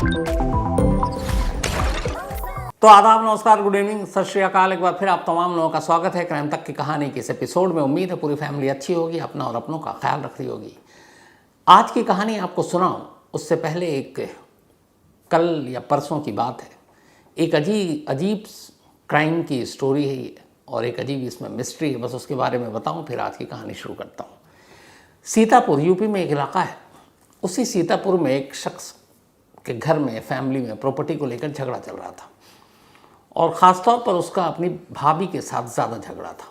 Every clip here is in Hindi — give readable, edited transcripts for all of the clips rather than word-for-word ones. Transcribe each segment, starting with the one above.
तो आदाब, नमस्कार, गुड इवनिंग, सत श्री अकाल। एक बार फिर आप तमाम लोगों का स्वागत है क्राइम तक की कहानी के इस एपिसोड में। उम्मीद है पूरी फैमिली अच्छी होगी, अपना और अपनों का ख्याल रख रही होगी। आज की कहानी आपको सुनाऊं उससे पहले एक कल या परसों की बात है। एक अजीब क्राइम की स्टोरी है ये, और एक अजीब इसमें मिस्ट्री है। बस उसके बारे में बताऊं, फिर आज की कहानी शुरू करता हूँ। सीतापुर यूपी में एक इलाका है। उसी सीतापुर में एक शख्स के घर में, फैमिली में, प्रॉपर्टी को लेकर झगड़ा चल रहा था, और ख़ासतौर पर उसका अपनी भाभी के साथ ज़्यादा झगड़ा था।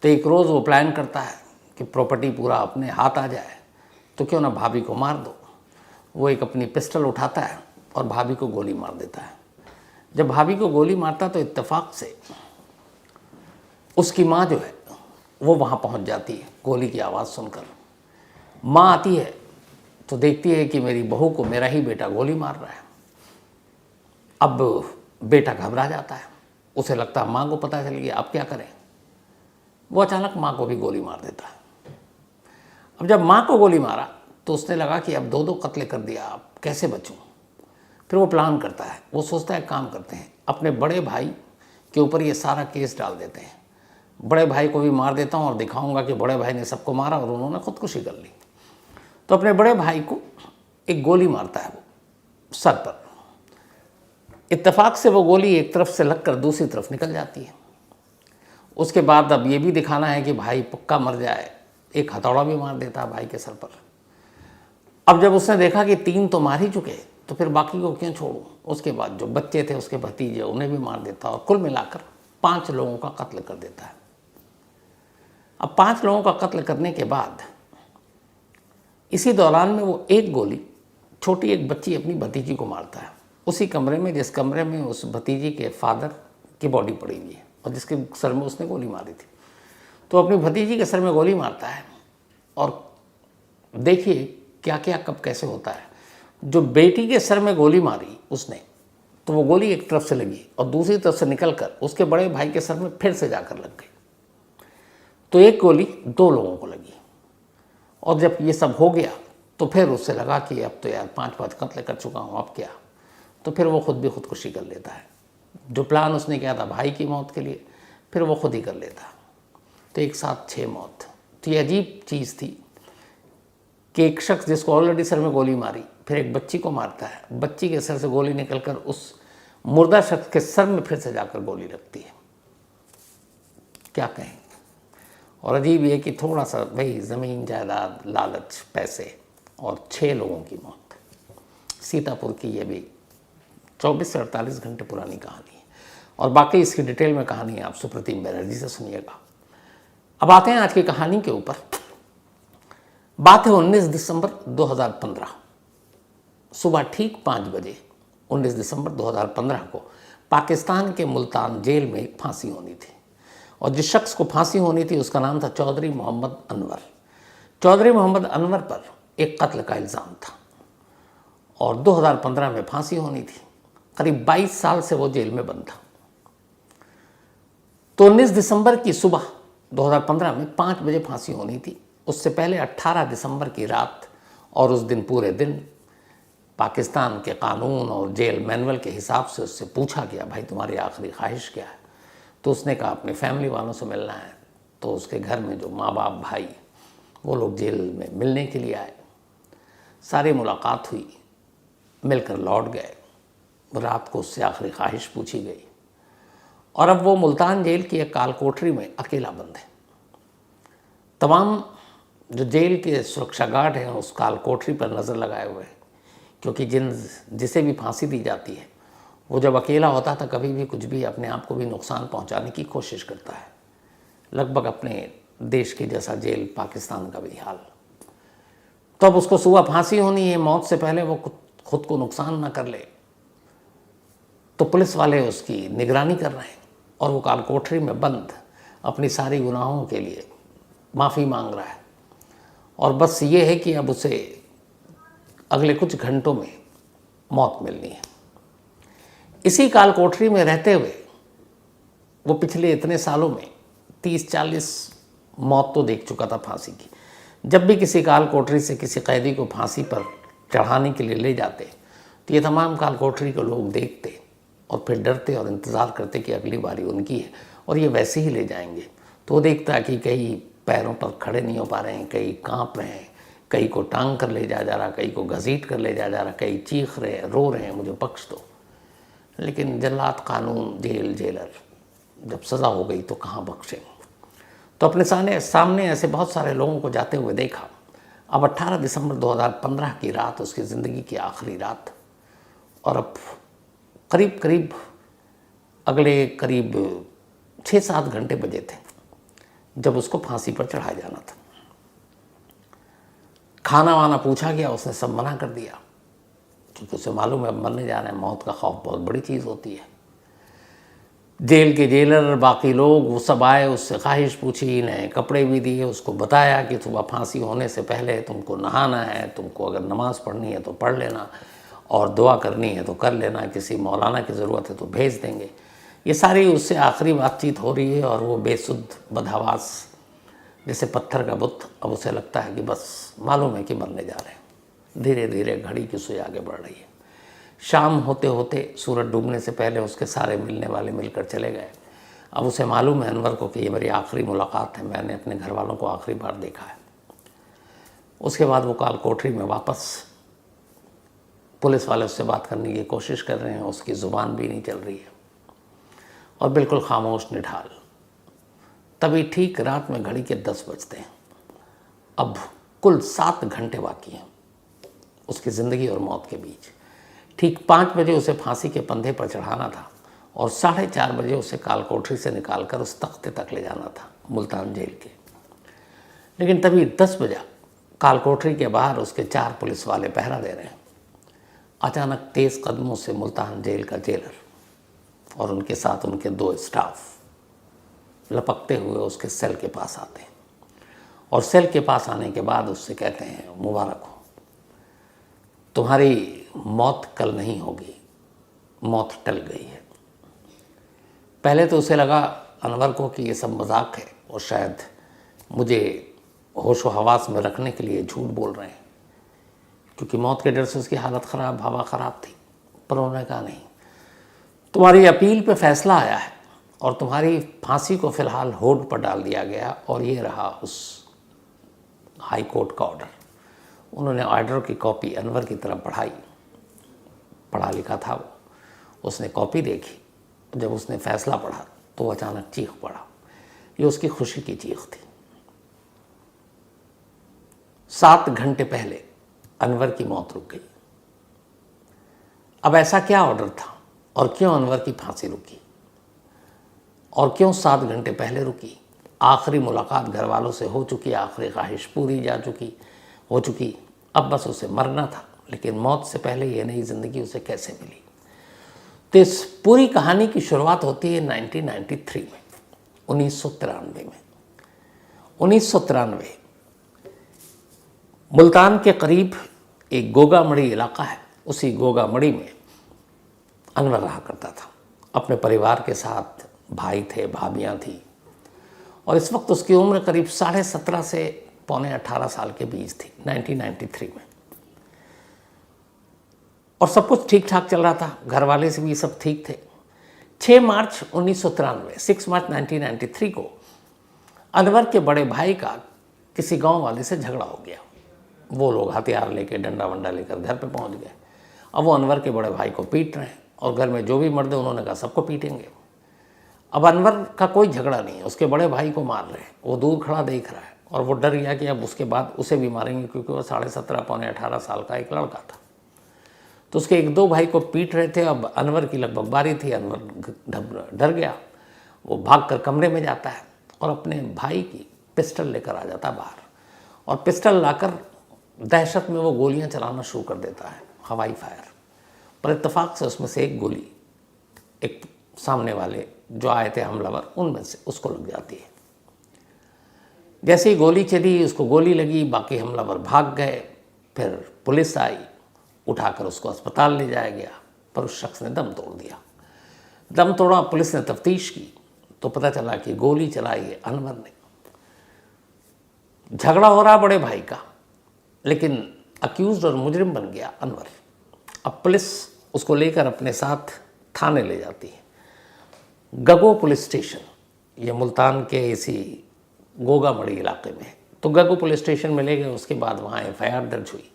तो एक रोज़ वो प्लान करता है कि प्रॉपर्टी पूरा अपने हाथ आ जाए तो क्यों ना भाभी को मार दो। वो एक अपनी पिस्टल उठाता है और भाभी को गोली मार देता है। जब भाभी को गोली मारता तो इत्तेफाक से उसकी माँ जो है वो वहाँ पहुँच जाती है। गोली की आवाज़ सुनकर माँ आती है तो देखती है कि मेरी बहू को मेरा ही बेटा गोली मार रहा है। अब बेटा घबरा जाता है, उसे लगता है माँ को पता चल गया, अब क्या करें। वो अचानक माँ को भी गोली मार देता है। अब जब माँ को गोली मारा तो उसने लगा कि अब दो कत्ले कर दिया, अब कैसे बचूं। फिर वो प्लान करता है। वो सोचता है काम करते हैं, अपने बड़े भाई के ऊपर ये सारा केस डाल देते हैं। बड़े भाई को भी मार देता हूँ और दिखाऊंगा कि बड़े भाई ने सबको मारा और उन्होंने खुदकुशी कर ली। तो अपने बड़े भाई को एक गोली मारता है वो सर पर। इत्तेफाक से वो गोली एक तरफ से लगकर दूसरी तरफ निकल जाती है। उसके बाद अब ये भी दिखाना है कि भाई पक्का मर जाए, एक हथौड़ा भी मार देता है भाई के सर पर। अब जब उसने देखा कि 3 तो मार ही चुके, तो फिर बाकी को क्यों छोड़ूं। उसके बाद जो बच्चे थे उसके भतीजे, उन्हें भी मार देता और कुल मिलाकर 5 लोगों का कत्ल कर देता है। अब 5 लोगों का कत्ल करने के बाद इसी दौरान में वो एक गोली छोटी एक बच्ची अपनी भतीजी को मारता है, उसी कमरे में जिस कमरे में उस भतीजी के फादर की बॉडी पड़ी हुई है और जिसके सर में उसने गोली मारी थी। तो अपनी भतीजी के सर में गोली मारता है। और देखिए क्या क्या कब कैसे होता है। जो बेटी के सर में गोली मारी उसने, तो वो गोली एक तरफ से लगी और दूसरी तरफ से निकलकर उसके बड़े भाई के सर में फिर से जाकर लग गई। तो एक गोली 2 लोगों को लगी। और जब ये सब हो गया तो फिर उससे लगा कि अब तो यार 5 कत्ल कर चुका हूँ, अब क्या। तो फिर वो खुद भी खुदकुशी कर लेता है। जो प्लान उसने किया था भाई की मौत के लिए, फिर वो खुद ही कर लेता। तो एक साथ 6 मौत। तो ये अजीब चीज़ थी कि एक शख्स जिसको ऑलरेडी सर में गोली मारी, फिर एक बच्ची को मारता है। बच्ची के सर से गोली निकलकर उस मुर्दा शख्स के सर में फिर से जाकर गोली लगती है। क्या कहें। और अजीब ये कि थोड़ा सा भाई ज़मीन जायदाद, लालच, पैसे, और 6 लोगों की मौत। सीतापुर की ये भी 24 से 48 घंटे पुरानी कहानी है। और बाकी इसकी डिटेल में कहानी आप सुप्रतिम बनर्जी से सुनिएगा। अब आते हैं आज की कहानी के ऊपर। बात है 19 दिसंबर 2015, सुबह ठीक 5 बजे 19 दिसंबर 2015 को पाकिस्तान के मुल्तान जेल में फांसी होनी थी। और जिस शख्स को फांसी होनी थी उसका नाम था चौधरी मोहम्मद अनवर। चौधरी मोहम्मद अनवर पर एक कत्ल का इल्ज़ाम था और 2015 में फांसी होनी थी। करीब 22 साल से वो जेल में बंद था। तो 19 दिसंबर की सुबह 2015 में 5 बजे फांसी होनी थी। उससे पहले 18 दिसंबर की रात और उस दिन पूरे दिन पाकिस्तान के कानून और जेल मैनुअल के हिसाब से उससे पूछा गया, भाई तुम्हारी आखिरी ख्वाहिश क्या है। तो उसने कहा अपने फैमिली वालों से मिलना है। तो उसके घर में जो माँ बाप, भाई, वो लोग जेल में मिलने के लिए आए। सारी मुलाकात हुई, मिलकर लौट गए। रात को उससे आखिरी ख्वाहिश पूछी गई। और अब वो मुल्तान जेल की एक काल कोठरी में अकेला बंद है। तमाम जो जेल के सुरक्षा गार्ड हैं उस काल कोठरी पर नज़र लगाए हुए हैं, क्योंकि जिसे भी फांसी दी जाती है वो जब अकेला होता था कभी भी कुछ भी अपने आप को भी नुकसान पहुंचाने की कोशिश करता है। लगभग अपने देश के जैसा जेल पाकिस्तान का भी हाल। तो अब उसको सुबह फांसी होनी है, मौत से पहले वो खुद को नुकसान ना कर ले। तो पुलिस वाले उसकी निगरानी कर रहे हैं और वो काल कोठरी में बंद अपनी सारी गुनाहों के लिए माफ़ी मांग रहा है। और बस ये है कि अब उसे अगले कुछ घंटों में मौत मिलनी है। इसी काल कोठरी में रहते हुए वो पिछले इतने सालों में 30-40 मौत तो देख चुका था फांसी की। जब भी किसी काल कोठरी से किसी कैदी को फांसी पर चढ़ाने के लिए ले जाते तो ये तमाम कालकोठरी के लोग देखते और फिर डरते और इंतज़ार करते कि अगली बारी उनकी है और ये वैसे ही ले जाएंगे। तो वो देखता कि कई पैरों पर खड़े नहीं हो पा रहे हैं, कई कांप रहे हैं, कई को टांग कर ले जा रहा, कई को घसीट कर ले जा रहा, कई चीख रहे हैं, रो रहे हैं, मुझे बख्श दो। लेकिन जल्लाद, कानून, जेल, जेलर जब सज़ा हो गई तो कहाँ बख्शेंगे। तो अपने सामने ऐसे बहुत सारे लोगों को जाते हुए देखा। अब 18 दिसंबर 2015 की रात उसकी ज़िंदगी की आखिरी रात, और अब करीब करीब अगले करीब 6-7 घंटे बजे थे जब उसको फांसी पर चढ़ाया जाना था। खाना वाना पूछा गया, उसने सब मना कर दिया क्योंकि उसे मालूम है अब मरने जाना है, मौत का खौफ बहुत बड़ी चीज़ होती है। जेल के जेलर, बाकी लोग वो सब आए, उससे ख्वाहिश पूछी, नए कपड़े भी दिए, उसको बताया कि सुबह फांसी होने से पहले तुमको नहाना है, तुमको अगर नमाज़ पढ़नी है तो पढ़ लेना और दुआ करनी है तो कर लेना, किसी मौलाना की ज़रूरत है तो भेज देंगे। ये सारी उससे आखिरी बातचीत हो रही है और वो बेसुध बदहवास जैसे पत्थर का बुत। अब उसे लगता है कि बस मालूम है कि मरने जा रहे हैं। धीरे धीरे घड़ी की सुई आगे बढ़ रही है। शाम होते होते सूरज डूबने से पहले उसके सारे मिलने वाले मिलकर चले गए। अब उसे मालूम है अनवर को कि ये मेरी आखिरी मुलाकात है, मैंने अपने घर वालों को आखिरी बार देखा है। उसके बाद वो कालकोठरी में वापस, पुलिस वाले उससे बात करने की कोशिश कर रहे हैं, उसकी ज़ुबान भी नहीं चल रही है और बिल्कुल खामोश निढाल। तभी ठीक रात में घड़ी के 10 बजते हैं। अब कुल 7 घंटे बाकी हैं उसकी ज़िंदगी और मौत के बीच। ठीक 5 बजे उसे फांसी के पंधे पर चढ़ाना था और 4:30 बजे उसे कालकोठरी से निकालकर उस तख्ते तक ले जाना था, मुल्तान जेल के। लेकिन तभी 10 बजा, कालकोठरी के बाहर उसके 4 पुलिस वाले पहरा दे रहे हैं। अचानक तेज़ कदमों से मुल्तान जेल का जेलर और उनके साथ उनके 2 स्टाफ लपकते हुए उसके सेल के पास आते हैं और सेल के पास आने के बाद उससे कहते हैं, मुबारक हो, तुम्हारी मौत कल नहीं होगी, मौत टल गई है। पहले तो उसे लगा अनवर को कि ये सब मजाक है और शायद मुझे होशो हवास में रखने के लिए झूठ बोल रहे हैं, क्योंकि मौत के डर से उसकी हालत ख़राब, हवा ख़राब थी। पर उन्होंने कहा नहीं, तुम्हारी अपील पे फैसला आया है और तुम्हारी फांसी को फ़िलहाल होल्ड पर डाल दिया गया और ये रहा उस हाई कोर्ट का ऑर्डर। उन्होंने ऑर्डर की कॉपी अनवर की तरफ बढ़ाई। पढ़ा लिखा था वो, उसने कॉपी देखी। जब उसने फैसला पढ़ा तो वो अचानक चीख पड़ा। ये उसकी खुशी की चीख थी। 7 घंटे पहले अनवर की मौत रुक गई। अब ऐसा क्या ऑर्डर था और क्यों अनवर की फांसी रुकी और क्यों 7 घंटे पहले रुकी? आखिरी मुलाकात घर वालों से हो चुकी, आखिरी ख्वाहिश पूरी हो चुकी। अब बस उसे मरना था, लेकिन मौत से पहले ये नई ज़िंदगी उसे कैसे मिली? तो इस पूरी कहानी की शुरुआत होती है 1993 में, 1993 में। 1993 मुल्तान के करीब एक गोगामड़ी इलाका है। उसी गोगामड़ी में अनवर रहा करता था। अपने परिवार के साथ भाई थे, भाभियाँ थी और इस वक्त उसकी उम्र करीब 17.5 से पौने 18 साल के बीच थी 1993 में। और सब कुछ ठीक ठाक चल रहा था, घर वाले से भी सब ठीक थे। 6 मार्च 1993 को अनवर के बड़े भाई का किसी गांव वाले से झगड़ा हो गया। वो लोग हथियार लेके, डंडा वंडा लेकर घर पे पहुंच गए। अब वो अनवर के बड़े भाई को पीट रहे हैं और घर में जो भी मर्द है उन्होंने कहा सबको पीटेंगे। अब अनवर का कोई झगड़ा नहीं है, उसके बड़े भाई को मार रहे हैं। वो दूर खड़ा देख रहा है और वो डर गया कि अब उसके बाद उसे भी मारेंगे, क्योंकि वो 17.5 पौने 18 साल का एक लड़का था। तो उसके 1-2 भाई को पीट रहे थे। अब अनवर की लगभग बारी थी। अनवर डर गया। वो भागकर कमरे में जाता है और अपने भाई की पिस्टल लेकर आ जाता है बाहर, और पिस्टल लाकर दहशत में वो गोलियां चलाना शुरू कर देता है, हवाई फायर। पर इत्तेफाक से उसमें से एक गोली एक सामने वाले जो आए थे हमलावर, उनमें से उसको लग जाती है। जैसे ही गोली चली, उसको गोली लगी, बाकी हमलावर भाग गए। फिर पुलिस आई, उठाकर उसको अस्पताल ले जाया गया, पर उस शख्स ने दम तोड़ दिया। दम तोड़ा, पुलिस ने तफ्तीश की तो पता चला कि गोली चलाई है अनवर ने। झगड़ा हो रहा बड़े भाई का, लेकिन अक्यूज्ड और मुजरिम बन गया अनवर। अब पुलिस उसको लेकर अपने साथ थाने ले जाती है, गगो पुलिस स्टेशन, ये मुल्तान के इसी गोगामड़ी इलाके में। तो गगो पुलिस स्टेशन में ले गए। उसके बाद वहाँ FIR दर्ज हुई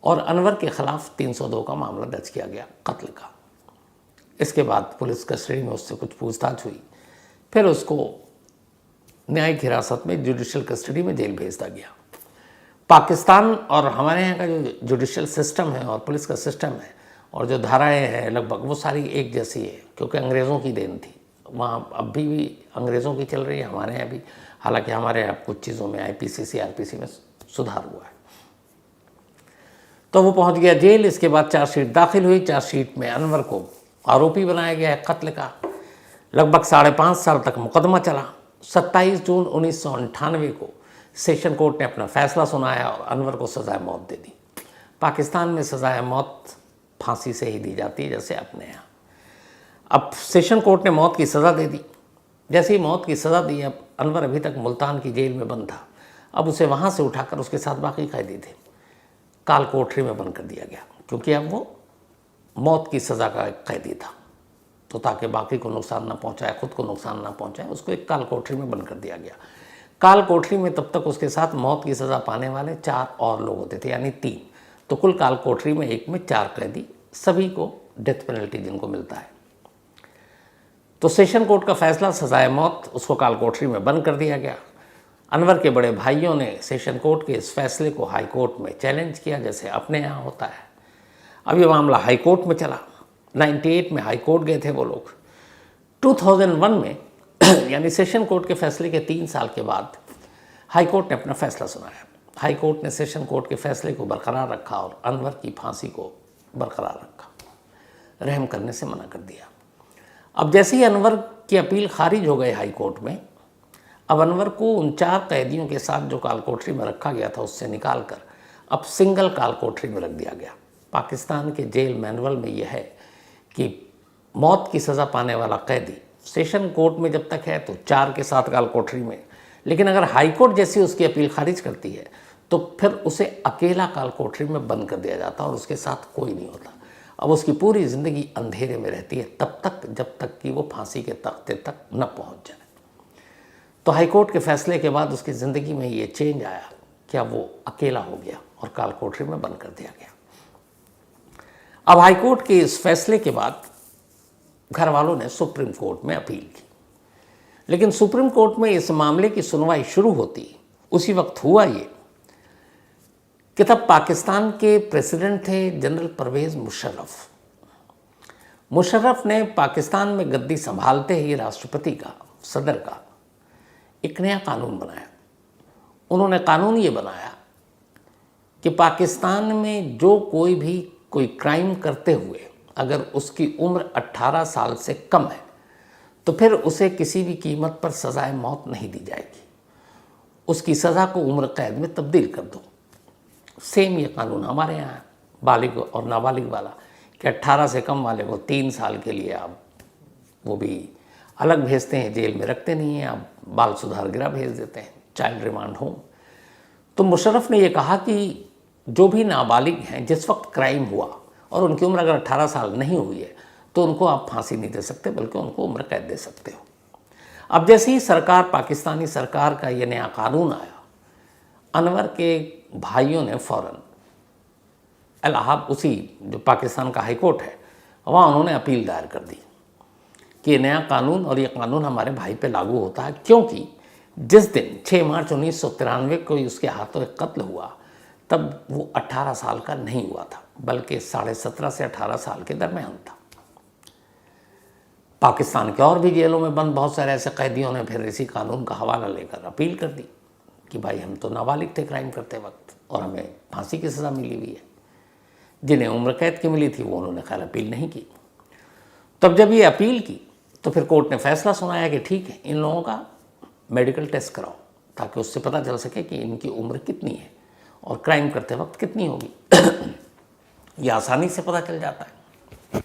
और अनवर के ख़िलाफ़ 302 का मामला दर्ज किया गया, कत्ल का। इसके बाद पुलिस कस्टडी में उससे कुछ पूछताछ हुई, फिर उसको न्यायिक हिरासत में जुडिशल कस्टडी में जेल भेज दिया गया। पाकिस्तान और हमारे यहाँ का जो जुडिशल सिस्टम है और पुलिस का सिस्टम है और जो धाराएं हैं लगभग वो सारी एक जैसी है, क्योंकि अंग्रेज़ों की देन थी। वहाँ अब भी अंग्रेज़ों की चल रही है, हमारे यहाँ भी। हालांकि हमारे यहाँ कुछ चीज़ों में IPC CRPC में सुधार हुआ है। तो वो पहुँच गया जेल। इसके बाद चार्जशीट दाखिल हुई। चार्जशीट में अनवर को आरोपी बनाया गया है कत्ल का। लगभग 5.5 साल तक मुकदमा चला। 27 जून 1998 को सेशन कोर्ट ने अपना फैसला सुनाया और अनवर को सज़ाए मौत दे दी। पाकिस्तान में सज़ाए मौत फांसी से ही दी जाती है, जैसे अपने यहाँ। अब सेशन कोर्ट ने मौत की सज़ा दे दी। जैसे ही मौत की सज़ा दी, अब अनवर अभी तक मुल्तान की जेल में बंद था। अब उसे वहाँ से उठाकर उसके साथ बाकी कैदी थे काल कोठरी में बंद कर दिया गया, क्योंकि अब वो मौत की सज़ा का कैदी था। तो ताकि बाकी को नुकसान ना पहुँचाए, खुद को नुकसान ना पहुँचाए, उसको एक काल कोठरी में बंद कर दिया गया। काल कोठरी में तब तक उसके साथ मौत की सज़ा पाने वाले 4 और लोग होते थे, यानी 3। तो कुल काल कोठरी में एक में 4 कैदी, सभी को डेथ पेनल्टी जिनको मिलता है। तो सेशन कोर्ट का फैसला सजाए मौत, उसको काल कोठरी में बंद कर दिया गया। अनवर के बड़े भाइयों ने सेशन कोर्ट के इस फैसले को हाई कोर्ट में चैलेंज किया, जैसे अपने यहाँ होता है। अब ये मामला हाई कोर्ट में चला। 98 में हाई कोर्ट गए थे वो लोग। 2001 में यानी सेशन कोर्ट के फैसले के 3 साल के बाद हाई कोर्ट ने अपना फैसला सुनाया। हाई कोर्ट ने सेशन कोर्ट के फैसले को बरकरार रखा और अनवर की फांसी को बरकरार रखा, रहम करने से मना कर दिया। अब जैसे ही अनवर की अपील खारिज हो गई हाई कोर्ट में, अब अनवर को उन 4 कैदियों के साथ जो काल कोठरी में रखा गया था उससे निकाल कर अब सिंगल काल कोठरी में रख दिया गया। पाकिस्तान के जेल मैनुअल में यह है कि मौत की सज़ा पाने वाला कैदी सेशन कोर्ट में जब तक है तो 4 के साथ काल कोठरी में, लेकिन अगर हाई कोर्ट जैसी उसकी अपील खारिज करती है तो फिर उसे अकेला काल कोठरी में बंद कर दिया जाता और उसके साथ कोई नहीं होता। अब उसकी पूरी ज़िंदगी अंधेरे में रहती है तब तक जब तक कि वो फांसी के तख्ते तक न पहुंच जाए। तो हाई कोर्ट के फैसले के बाद उसकी ज़िंदगी में ये चेंज आया कि अब वो अकेला हो गया और काल कोठरी में बंद कर दिया गया। अब हाई कोर्ट के इस फैसले के बाद घर वालों ने सुप्रीम कोर्ट में अपील की, लेकिन सुप्रीम कोर्ट में इस मामले की सुनवाई शुरू होती उसी वक्त हुआ ये कि तब पाकिस्तान के प्रेसिडेंट थे जनरल परवेज़ मुशर्रफ। मुशर्रफ ने पाकिस्तान में गद्दी संभालते ही राष्ट्रपति का, सदर का एक नया कानून बनाया। उन्होंने कानून ये बनाया कि पाकिस्तान में जो कोई भी कोई क्राइम करते हुए अगर उसकी उम्र 18 साल से कम है तो फिर उसे किसी भी कीमत पर सज़ाए मौत नहीं दी जाएगी। उसकी सज़ा को उम्र कैद में तब्दील कर दो। सेम ये कानून हमारे यहाँ बालिग और नाबालिग वाला कि 18 से कम वाले को 3 साल के लिए आप वो भी अलग भेजते हैं, जेल में रखते नहीं हैं, आप बाल सुधार गृह भेज देते हैं, चाइल्ड रिमांड होम। तो मुशर्रफ ने ये कहा कि जो भी नाबालिग हैं जिस वक्त क्राइम हुआ और उनकी उम्र अगर 18 साल नहीं हुई है तो उनको आप फांसी नहीं दे सकते, बल्कि उनको उम्र कैद दे सकते हो। अब जैसे ही सरकार, पाकिस्तानी सरकार का ये नया कानून आया, अनवर के भाइयों ने फ़ौरन इलाहाबाद, उसी जो पाकिस्तान का हाई कोर्ट है, वहाँ उन्होंने अपील दायर कर दी कि ये नया कानून और ये कानून हमारे भाई पे लागू होता है, क्योंकि जिस दिन 6 मार्च 1993 को उसके हाथों एक कत्ल हुआ तब वो 18 साल का नहीं हुआ था, बल्कि 17.5 से 18 साल के दरमियान था। पाकिस्तान के और भी जेलों में बंद बहुत सारे ऐसे कैदियों ने फिर इसी कानून का हवाला लेकर अपील कर दी कि भाई हम तो नाबालिग थे क्राइम करते वक्त और हमें फांसी की सज़ा मिली हुई है। जिन्हें उम्र कैद की मिली थी वो उन्होंने खैर अपील नहीं की। तब जब ये अपील की तो फिर कोर्ट ने फैसला सुनाया कि ठीक है, इन लोगों का मेडिकल टेस्ट कराओ ताकि उससे पता चल सके कि इनकी उम्र कितनी है और क्राइम करते वक्त कितनी होगी। ये आसानी से पता चल जाता है।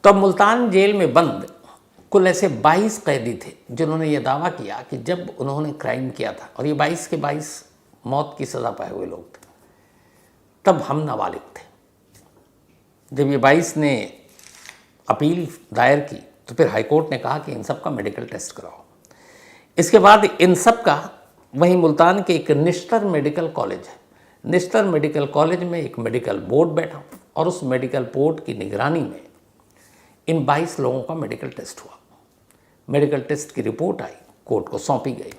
तब मुल्तान जेल में बंद कुल ऐसे 22 कैदी थे जिन्होंने ये दावा किया कि जब उन्होंने क्राइम किया था, और ये 22 के 22 मौत की सज़ा पाए हुए लोग थे, तब हम नाबालिग थे। जब ये 22 ने अपील दायर की तो फिर हाईकोर्ट ने कहा कि इन सब का मेडिकल टेस्ट कराओ। इसके बाद इन सब का वहीं मुल्तान के एक निश्तर मेडिकल कॉलेज है, निश्तर मेडिकल कॉलेज में एक मेडिकल बोर्ड बैठा और उस मेडिकल बोर्ड की निगरानी में इन 22 लोगों का मेडिकल टेस्ट हुआ। मेडिकल टेस्ट की रिपोर्ट आई, कोर्ट को सौंपी गई।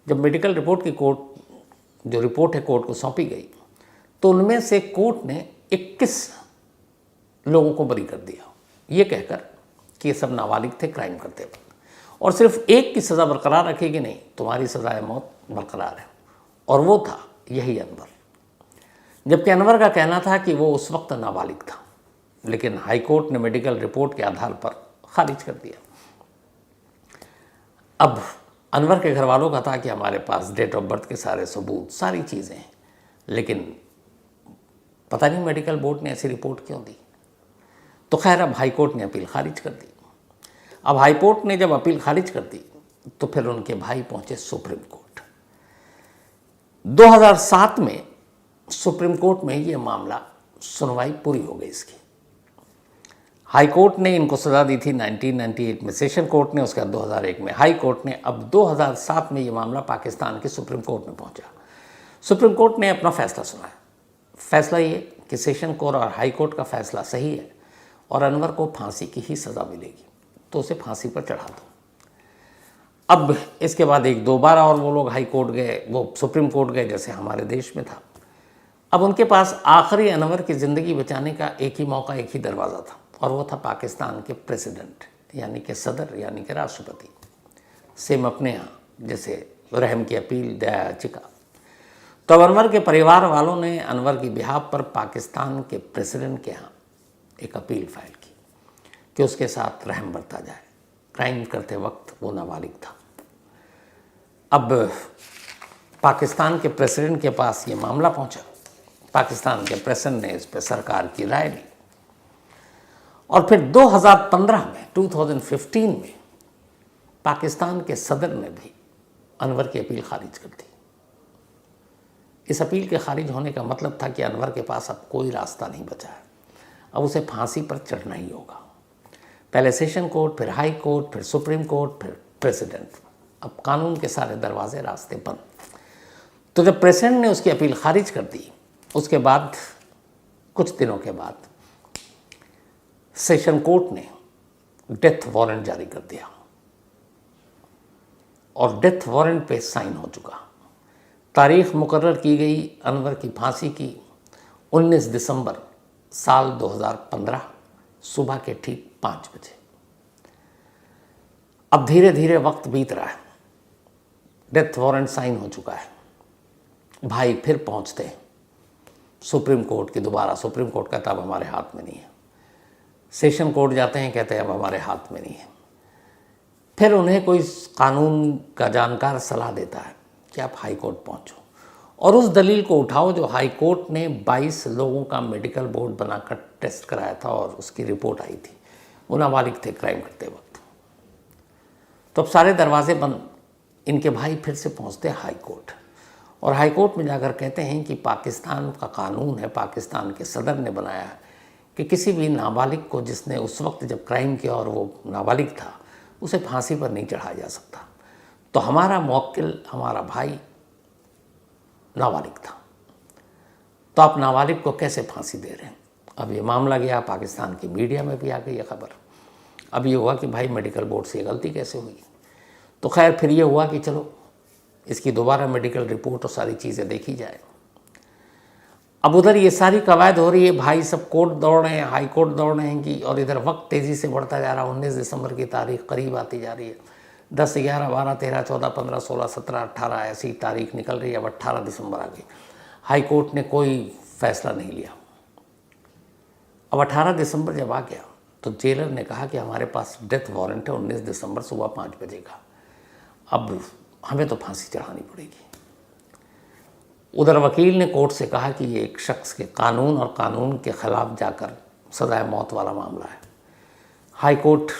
जब मेडिकल रिपोर्ट की जो रिपोर्ट है कोर्ट को सौंपी गई तो उनमें से कोर्ट ने 21 लोगों को बरी कर दिया, ये कहकर कि ये सब नाबालिग थे क्राइम करते वक्त, और सिर्फ एक की सज़ा बरकरार रखेगी, नहीं तुम्हारी सज़ाए मौत बरकरार है, और वो था यही अनवर। जबकि अनवर का कहना था कि वो उस वक्त नाबालिग था, लेकिन हाईकोर्ट ने मेडिकल रिपोर्ट के आधार पर खारिज कर दिया। अब अनवर के घर वालों का था कि हमारे पास डेट ऑफ बर्थ के सारे सबूत, सारी चीज़ें हैं, लेकिन पता नहीं मेडिकल बोर्ड ने ऐसी रिपोर्ट क्यों दी। तो खैर अब हाईकोर्ट ने अपील खारिज कर दी। अब हाईकोर्ट ने जब अपील खारिज कर दी तो फिर उनके भाई पहुंचे सुप्रीम कोर्ट। 2007 में सुप्रीम कोर्ट में ये मामला सुनवाई पूरी हो गई इसकी। हाई कोर्ट ने इनको सज़ा दी थी 1998 में, सेशन कोर्ट ने, उसके बाद 2001 में हाई कोर्ट ने। अब 2007 में ये मामला पाकिस्तान की सुप्रीम कोर्ट में पहुंचा। सुप्रीम कोर्ट ने अपना फैसला सुनाया। फैसला ये कि सेशन कोर्ट और हाई कोर्ट का फैसला सही है और अनवर को फांसी की ही सज़ा मिलेगी, तो उसे फांसी पर चढ़ा दो। अब इसके बाद एक दो बार और वो लोग हाई कोर्ट गए, वो सुप्रीम कोर्ट गए, जैसे हमारे देश में था। अब उनके पास आखिरी अनवर की ज़िंदगी बचाने का एक ही मौका, एक ही दरवाज़ा था, और वो था पाकिस्तान के प्रेसिडेंट यानी कि सदर यानी कि राष्ट्रपति। सेम अपने यहाँ जैसे रहम की अपील, दया याचिका। तो अब अनवर के परिवार वालों ने अनवर की बिहाफ पर पाकिस्तान के प्रेसिडेंट के यहाँ एक अपील फाइल की कि उसके साथ रहम बरता जाए। क्राइम करते वक्त वो नाबालिग था। अब पाकिस्तान के प्रेसिडेंट के पास ये मामला पहुंचा। पाकिस्तान के प्रेसिडेंट ने इस पर सरकार की राय ली और फिर 2015 में पाकिस्तान के सदर ने भी अनवर की अपील खारिज कर दी। इस अपील के खारिज होने का मतलब था कि अनवर के पास अब कोई रास्ता नहीं बचा है, अब उसे फांसी पर चढ़ना ही होगा। पहले सेशन कोर्ट, फिर हाई कोर्ट, फिर सुप्रीम कोर्ट, फिर प्रेसिडेंट। अब कानून के सारे दरवाजे, रास्ते बंद। तो जब प्रेसिडेंट ने उसकी अपील खारिज कर दी, उसके बाद कुछ दिनों के बाद सेशन कोर्ट ने डेथ वारंट जारी कर दिया और डेथ वारंट पे साइन हो चुका। तारीख मुकर्रर की गई अनवर की फांसी की 19 दिसंबर साल 2015 सुबह के ठीक 5 बजे। अब धीरे धीरे वक्त बीत रहा है, डेथ वारंट साइन हो चुका है। भाई फिर पहुंचते हैं सुप्रीम कोर्ट की दोबारा। सुप्रीम कोर्ट कहता अब हमारे हाथ में नहीं है। सेशन कोर्ट जाते हैं, कहते हैं अब हमारे हाथ में नहीं है। फिर उन्हें कोई कानून का जानकार सलाह देता है कि आप हाई कोर्ट पहुंचो और उस दलील को उठाओ जो हाई कोर्ट ने 22 लोगों का मेडिकल बोर्ड बनाकर टेस्ट कराया था और उसकी रिपोर्ट आई थी, वो नाबालिग थे क्राइम करते वक्त। तो अब सारे दरवाजे बंद। इनके भाई फिर से पहुंचते हैं हाई कोर्ट और हाई कोर्ट में जाकर कहते हैं कि पाकिस्तान का कानून है, पाकिस्तान के सदर ने बनाया है कि किसी भी नाबालिग को जिसने उस वक्त जब क्राइम किया और वो नाबालिग था, उसे फांसी पर नहीं चढ़ाया जा सकता। तो हमारा मौक्किल, हमारा भाई नाबालिग था, तो आप नाबालिग को कैसे फांसी दे रहे हैं। अब ये मामला गया पाकिस्तान की मीडिया में भी आ गई ये खबर। अब ये हुआ कि भाई मेडिकल बोर्ड से गलती कैसे हुई। तो खैर फिर ये हुआ कि चलो इसकी दोबारा मेडिकल रिपोर्ट और सारी चीज़ें देखी जाए। अब उधर ये सारी कवायद हो रही है, भाई सब कोर्ट दौड़ रहे हैं, हाई कोर्ट दौड़ रहे हैं कि, और इधर वक्त तेज़ी से बढ़ता जा रहा है। 19 दिसंबर की तारीख करीब आती जा रही है। 10, 11, 12, 13, 14, 15, 16, 17, 18 ऐसी तारीख निकल रही है। अब 18 दिसंबर आ गई। हाई कोर्ट ने कोई फैसला नहीं लिया। अब 18 दिसंबर जब आ गया तो जेलर ने कहा कि हमारे पास डेथ वारंट है 19 दिसंबर सुबह 5 बजे का, अब हमें तो फांसी चढ़ानी पड़ेगी। उधर वकील ने कोर्ट से कहा कि ये एक शख्स के कानून और कानून के ख़िलाफ़ जाकर सज़ाए मौत वाला मामला है। हाई कोर्ट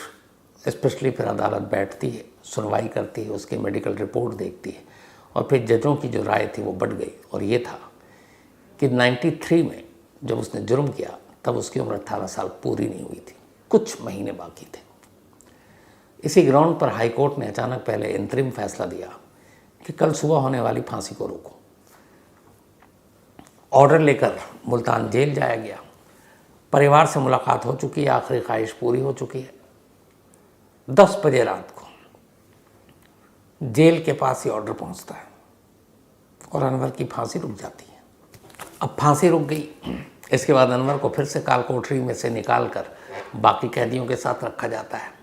स्पेशली फिर अदालत बैठती है, सुनवाई करती है, उसकी मेडिकल रिपोर्ट देखती है और फिर जजों की जो राय थी वो बढ़ गई और ये था कि 93 में जब उसने जुर्म किया तब उसकी उम्र 18 साल पूरी नहीं हुई थी, कुछ महीने बाकी थे। इसी ग्राउंड पर हाईकोर्ट ने अचानक पहले इंतरिम फैसला दिया कि कल सुबह होने वाली फांसी को रोको। ऑर्डर लेकर मुल्तान जेल जाया गया। परिवार से मुलाकात हो चुकी है, आखिरी ख्वाहिश पूरी हो चुकी है। 10 बजे रात को जेल के पास ही ऑर्डर पहुंचता है और अनवर की फांसी रुक जाती है। अब फांसी रुक गई, इसके बाद अनवर को फिर से काल कोठरी में से निकाल कर बाकी कैदियों के साथ रखा जाता है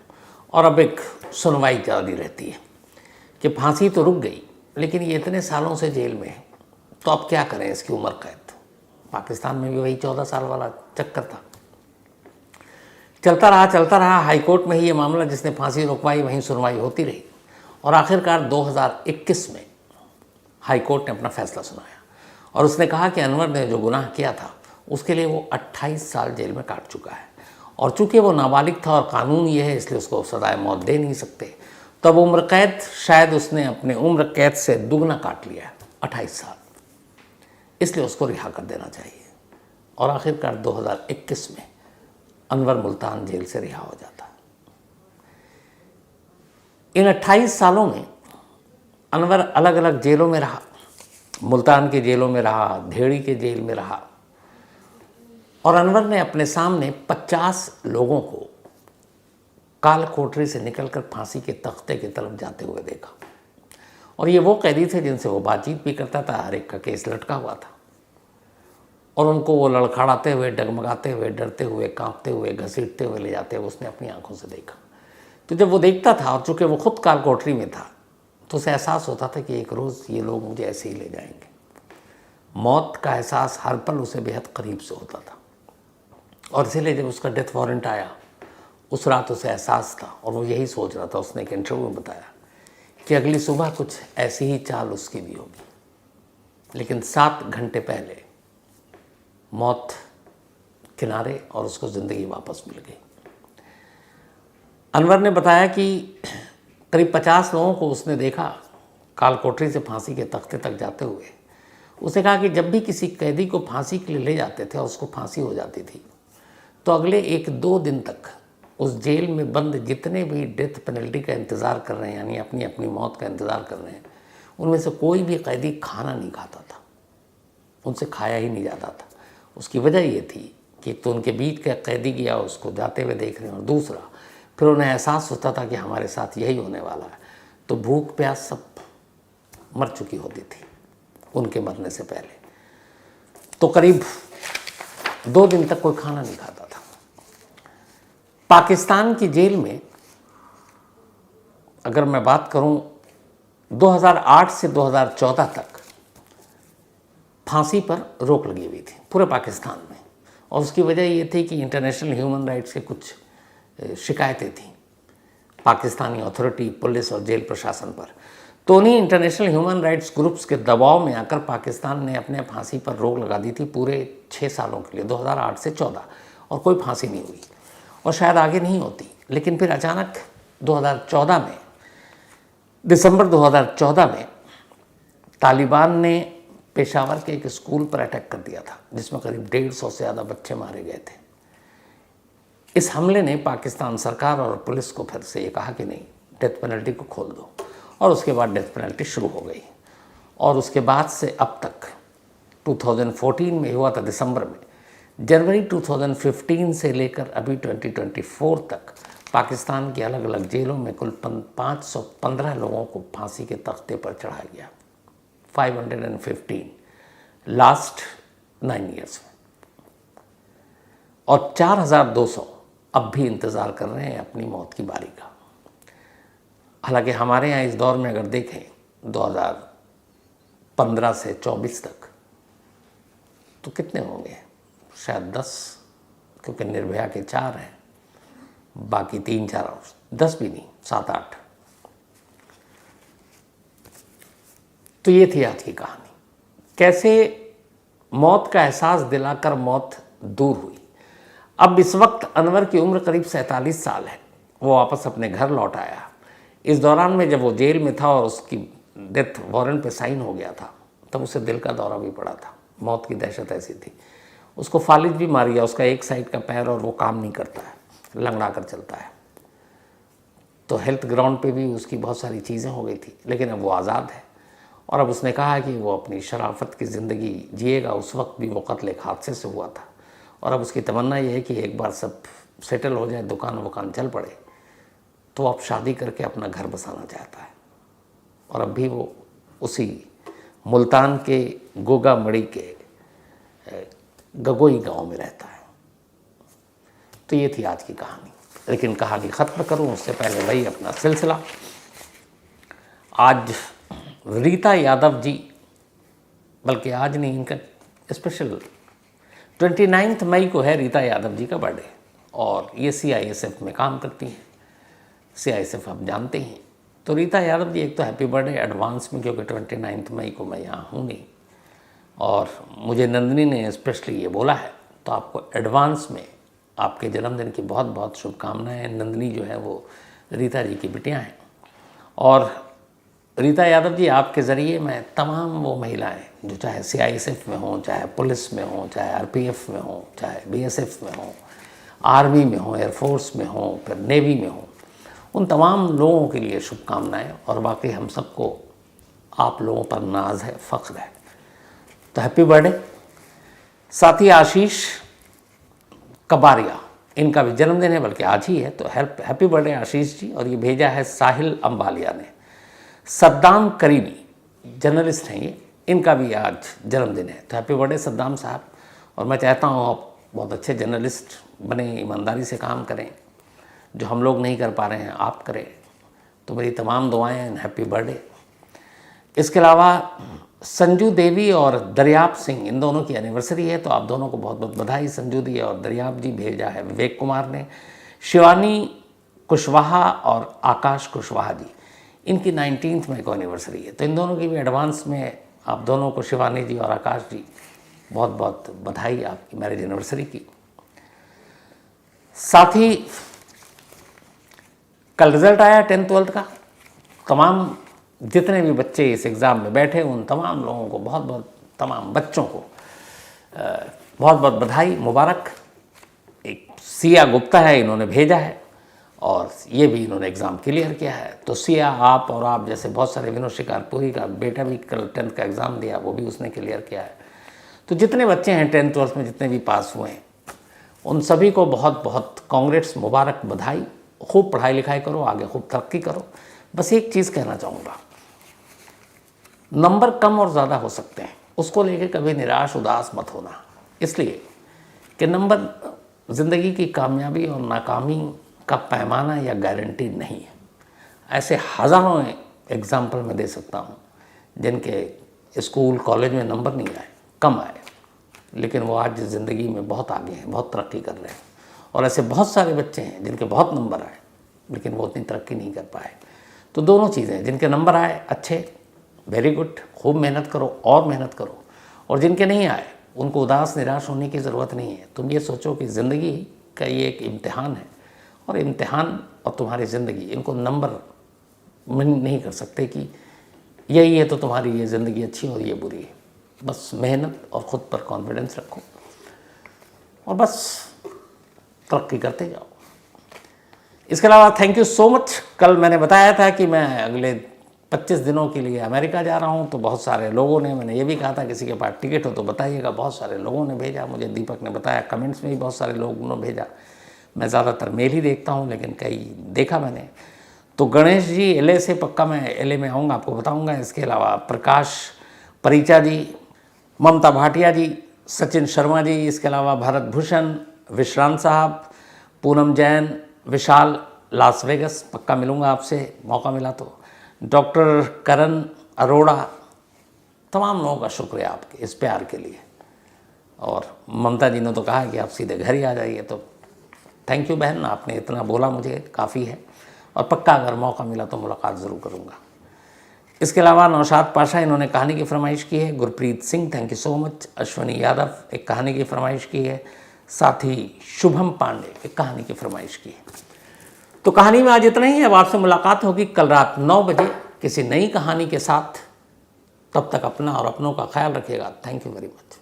और अब एक सुनवाई जारी रहती है कि फांसी तो रुक गई, लेकिन ये इतने सालों से जेल में है, तो अब क्या करें इसकी उम्र कैद। पाकिस्तान में भी वही 14 साल वाला चक्कर था। चलता रहा। हाईकोर्ट में ही ये मामला जिसने फांसी रुकवाई वहीं सुनवाई होती रही और आखिरकार 2021 में हाईकोर्ट ने अपना फैसला सुनाया और उसने कहा कि अनवर ने जो गुनाह किया था उसके लिए वो 28 साल जेल में काट चुका है और चूंकि वो नाबालिग था और कानून ये है इसलिए उसको सजाए मौत दे नहीं सकते, तो अब उम्र कैद शायद उसने अपने उम्र कैद से दुगना काट लिया है, 28 साल, इसलिए उसको रिहा कर देना चाहिए। और आखिरकार 2021 में अनवर मुल्तान जेल से रिहा हो जाता है। इन 28 सालों में अनवर अलग अलग जेलों में रहा, मुल्तान की जेलों में रहा, धेड़ी के जेल में रहा और अनवर ने अपने सामने 50 लोगों को काल कोठरी से निकलकर फांसी के तख्ते की तरफ जाते हुए देखा। और ये वो कैदी थे जिनसे वो बातचीत भी करता था, हर एक का केस लटका हुआ था और उनको वो लड़खड़ाते हुए, डगमगाते हुए, डरते हुए, कांपते हुए, घसीटते हुए ले जाते हुए उसने अपनी आंखों से देखा। तो जब वो देखता था और चूँकि वो खुद काल कोठरी में था तो उसे एहसास होता था कि एक रोज़ ये लोग मुझे ऐसे ही ले जाएंगे। मौत का एहसास हर पल उसे बेहद करीब से होता था और इसीलिए जब उसका डेथ वारंट आया उस रात उसे एहसास था और वो यही सोच रहा था। उसने एक इंटरव्यू में बताया कि अगली सुबह कुछ ऐसी ही चाल उसकी भी होगी, लेकिन 7 घंटे पहले मौत किनारे और उसको ज़िंदगी वापस मिल गई। अनवर ने बताया कि करीब 50 लोगों को उसने देखा काल कोठरी से फांसी के तख्ते तक जाते हुए। उसने कहा कि जब भी किसी कैदी को फांसी के लिए ले जाते थे और उसको फांसी हो जाती थी तो अगले 1-2 दिन तक उस जेल में बंद जितने भी डेथ पेनल्टी का इंतज़ार कर रहे हैं, यानी अपनी अपनी मौत का इंतज़ार कर रहे हैं, उनमें से कोई भी कैदी खाना नहीं खाता था, उनसे खाया ही नहीं जाता था। उसकी वजह ये थी कि तो उनके बीच का कैदी गया उसको जाते हुए देख रहे हैं और दूसरा फिर उन्हें एहसास होता था कि हमारे साथ यही होने वाला है, तो भूख प्यास सब मर चुकी होती थी उनके मरने से पहले। तो करीब 2 दिन तक कोई खाना नहीं खाता था। पाकिस्तान की जेल में अगर मैं बात करूं 2008 से 2014 तक फांसी पर रोक लगी हुई थी पूरे पाकिस्तान में और उसकी वजह ये थी कि इंटरनेशनल ह्यूमन राइट्स के कुछ शिकायतें थीं पाकिस्तानी अथॉरिटी, पुलिस और जेल प्रशासन पर। तो उन्हीं इंटरनेशनल ह्यूमन राइट्स ग्रुप्स के दबाव में आकर पाकिस्तान ने अपने फांसी पर रोक लगा दी थी पूरे 6 सालों के लिए, 2008 से 14, और कोई फांसी नहीं हुई और शायद आगे नहीं होती। लेकिन फिर अचानक 2014 में, दिसंबर 2014 में तालिबान ने पेशावर के एक स्कूल पर अटैक कर दिया था जिसमें करीब 150 से ज़्यादा बच्चे मारे गए थे। इस हमले ने पाकिस्तान सरकार और पुलिस को फिर से ये कहा कि नहीं, डेथ पेनल्टी को खोल दो, और उसके बाद डेथ पेनल्टी शुरू हो गई। और उसके बाद से अब तक 2014 में हुआ था दिसंबर में, जनवरी 2015 से लेकर अभी 2024 तक पाकिस्तान की अलग अलग जेलों में कुल 515 लोगों को फांसी के तख्ते पर चढ़ाया गया, 515 लास्ट 9 ईयर्स में, और 4200 अब भी इंतज़ार कर रहे हैं अपनी मौत की बारी का। हालांकि हमारे यहाँ इस दौर में अगर देखें 2015 से 24 तक तो कितने होंगे, शायद 10, क्योंकि निर्भया के 4 हैं, बाकी 3-4 और 10 भी नहीं, 7-8। तो ये थी आज की कहानी, कैसे मौत का एहसास दिलाकर मौत दूर हुई। अब इस वक्त अनवर की उम्र करीब 47 साल है। वो वापस अपने घर लौट आया। इस दौरान में जब वो जेल में था और उसकी डेथ वारंट पे साइन हो गया था तब उसे दिल का दौरा भी पड़ा था। मौत की दहशत ऐसी थी। उसको फालिज भी मार गया, उसका एक साइड का पैर और वो काम नहीं करता है, लंगड़ा कर चलता है। तो हेल्थ ग्राउंड पे भी उसकी बहुत सारी चीज़ें हो गई थी, लेकिन अब वो आज़ाद है और अब उसने कहा कि वो अपनी शराफत की ज़िंदगी जिएगा। उस वक्त भी वो कत्ल एक हादसे से हुआ था और अब उसकी तमन्ना ये है कि एक बार सब सेटल हो जाए, दुकान वुकान चल पड़े, तो अब शादी करके अपना घर बसाना चाहता है। और अब भी वो उसी मुल्तान के गोगा मड़ी के गगोई गांव में रहता है। तो ये थी आज की कहानी, लेकिन कहानी ख़त्म करूं उससे पहले वही अपना सिलसिला। आज रीता यादव जी, बल्कि आज नहीं, इनका स्पेशल 29 मई को है रीता यादव जी का बर्थडे और ये CISF में काम करती हैं। CISF आप जानते हैं। तो रीता यादव जी, एक तो हैप्पी बर्थडे एडवांस में, क्योंकि 29 मई को मैं यहाँ हूँ नहीं और मुझे नंदिनी ने स्पेशली ये बोला है, तो आपको एडवांस में आपके जन्मदिन की बहुत बहुत शुभकामनाएं। नंदिनी जो है वो रीता जी की बिटियाँ हैं और रीता यादव जी, आपके ज़रिए मैं तमाम वो महिलाएं जो चाहे CISF में हों, चाहे पुलिस में हों, चाहे RPF में हों, चाहे BSF में हों, आर्मी में हों, एयरफोर्स में हों, फिर नेवी में हों, उन तमाम लोगों के लिए शुभकामनाएं। और बाकी हम सबको आप लोगों पर नाज है, फ़ख्र है। तो हैप्पी बर्थडे। साथ ही आशीष कबारिया, इनका भी जन्मदिन है, बल्कि आज ही है। तो हैप्पी बर्थडे आशीष जी। और ये भेजा है साहिल अंबालिया ने। सद्दाम करीमी जर्नलिस्ट हैं ये, इनका भी आज जन्मदिन है। तो हैप्पी बर्थडे सद्दाम साहब। और मैं चाहता हूँ आप बहुत अच्छे जर्नलिस्ट बने, ईमानदारी से काम करें, जो हम लोग नहीं कर पा रहे हैं आप करें। तो मेरी तमाम दुआएं हैं, हैप्पी बर्थडे। इसके अलावा संजू देवी और दरियाब सिंह, इन दोनों की एनिवर्सरी है, तो आप दोनों को बहुत बहुत बधाई। संजू दी और दरियाब जी भेजा है विवेक कुमार ने। शिवानी कुशवाहा और आकाश कुशवाहा जी, इनकी 19 मई को एनिवर्सरी है, तो इन दोनों की भी एडवांस में आप दोनों को, शिवानी जी और आकाश जी, बहुत बहुत बधाई आपकी मैरिज एनिवर्सरी की। साथ ही कल रिज़ल्ट आया 10th-12th का। तमाम जितने भी बच्चे इस एग्ज़ाम में बैठे, उन तमाम लोगों को बहुत बहुत, तमाम बच्चों को बहुत बहुत बधाई, मुबारक। एक सिया गुप्ता है, इन्होंने भेजा है और ये भी इन्होंने एग्ज़ाम क्लियर किया है। तो सिया, आप और आप जैसे बहुत सारे, विनोद शिकारपुरी का बेटा भी कल 10th का एग्ज़ाम दिया, वो भी उसने क्लियर किया है। तो जितने बच्चे हैं 10th-12th में, जितने भी पास हुए हैं, उन सभी को बहुत बहुत कांग्रेट्स, मुबारक, बधाई। खूब पढ़ाई लिखाई करो, आगे खूब तरक्की करो। बस एक चीज़ कहना चाहूँगा, नंबर कम और ज़्यादा हो सकते हैं, उसको लेकर कभी निराश उदास मत होना, इसलिए कि नंबर ज़िंदगी की कामयाबी और नाकामी का पैमाना या गारंटी नहीं है। ऐसे हज़ारों एग्जाम्पल मैं दे सकता हूँ जिनके स्कूल कॉलेज में नंबर नहीं आए, कम आए, लेकिन वो आज ज़िंदगी में बहुत आगे हैं, बहुत तरक्की कर रहे हैं। और ऐसे बहुत सारे बच्चे हैं जिनके बहुत नंबर आए, लेकिन वो उतनी तरक्की नहीं कर पाए। तो दोनों चीज़ें, जिनके नंबर आए अच्छे, वेरी गुड, खूब मेहनत करो और मेहनत करो, और जिनके नहीं आए उनको उदास निराश होने की ज़रूरत नहीं है। तुम ये सोचो कि ज़िंदगी का ये एक इम्तिहान है, और इम्तिहान और तुम्हारी ज़िंदगी, इनको नंबर नहीं कर सकते कि यही है तो तुम्हारी ये ज़िंदगी अच्छी और ये बुरी है। बस मेहनत और ख़ुद पर कॉन्फिडेंस रखो और बस तरक्की करते जाओ। इसके अलावा थैंक यू सो मच। कल मैंने बताया था कि मैं अगले 25 दिनों के लिए अमेरिका जा रहा हूं, तो बहुत सारे लोगों ने, मैंने ये भी कहा था किसी के पास टिकट हो तो बताइएगा, बहुत सारे लोगों ने भेजा मुझे, दीपक ने बताया, कमेंट्स में भी बहुत सारे लोगों ने भेजा। मैं ज़्यादातर मेल ही देखता हूं, लेकिन कई देखा मैंने। तो गणेश जी LA से, पक्का मैं LA में आऊँगा, आपको बताऊँगा। इसके अलावा प्रकाश परिचा जी, ममता भाटिया जी, सचिन शर्मा जी, इसके अलावा भरत भूषण, विश्रांत साहब, पूनम जैन, विशाल लास वेगस, पक्का मिलूँगा आपसे मौका मिला तो, डॉक्टर करण अरोड़ा, तमाम लोगों का शुक्रिया आपके इस प्यार के लिए। और ममता जी ने तो कहा कि आप सीधे घर ही आ जाइए, तो थैंक यू बहन, आपने इतना बोला मुझे काफ़ी है, और पक्का अगर मौका मिला तो मुलाकात ज़रूर करूँगा। इसके अलावा नौशाद पाशा, इन्होंने कहानी की फरमाइश की है। Gurpreet Singh, thank you so much. Ashwani Yadav एक कहानी की फरमाइश की है। साथ ही शुभम पांडे एक कहानी की फरमाइश की है। तो कहानी में आज इतना ही है। अब आपसे मुलाकात होगी कल रात 9 बजे किसी नई कहानी के साथ। तब तक अपना और अपनों का ख्याल रखिएगा। Thank you very much.